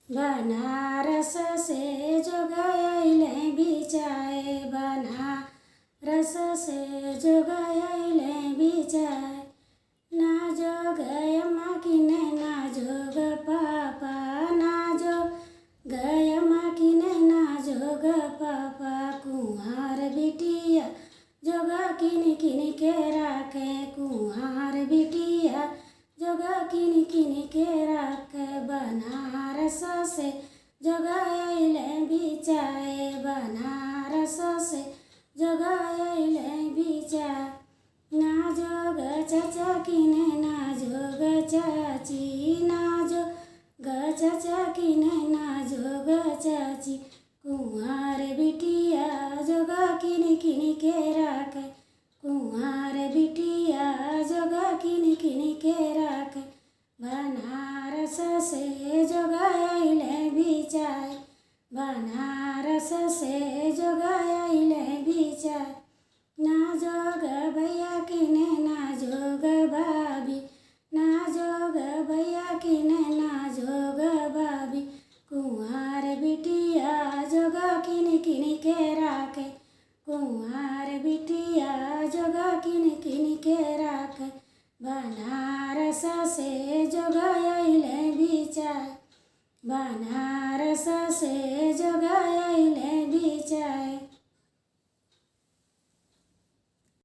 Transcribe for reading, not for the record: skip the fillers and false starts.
बनारस से जो गयले बिचाए, बनारस से जो गयले बिचाए। ना जो गय माकिने ना जोग पापा, ना जो गय माकिने ना जोग पापा। कुंवार बिटिया जोगा किन किन के राखे, कुंवार बिटिया जोगा किन किन के राखे। बनारस से जो गयले बिचाए, बनारस से जो गयले बिचाए। ना जोग चाचा किने ना जोग चाची, ना जोग चाचा किने ना जोग चाची। कुंवार बिटिया जोगा किन किन के राखे, कुंवार बिटिया जोगा किन किन के राखे। बनारस से जो गयले बिचाए, बनारस से जो गयले बिचाए। ना जोग भैया किने ना जोग भाभी, ना जोग भैया किने ना जोग भाभी। कुंवार बिटिया जोगा किन किन के राखे, कुंवार बिटिया जोगा किन किन के राखे। बनारस से जो गयले बिचाए, बनारस से जो गयले बिचाए।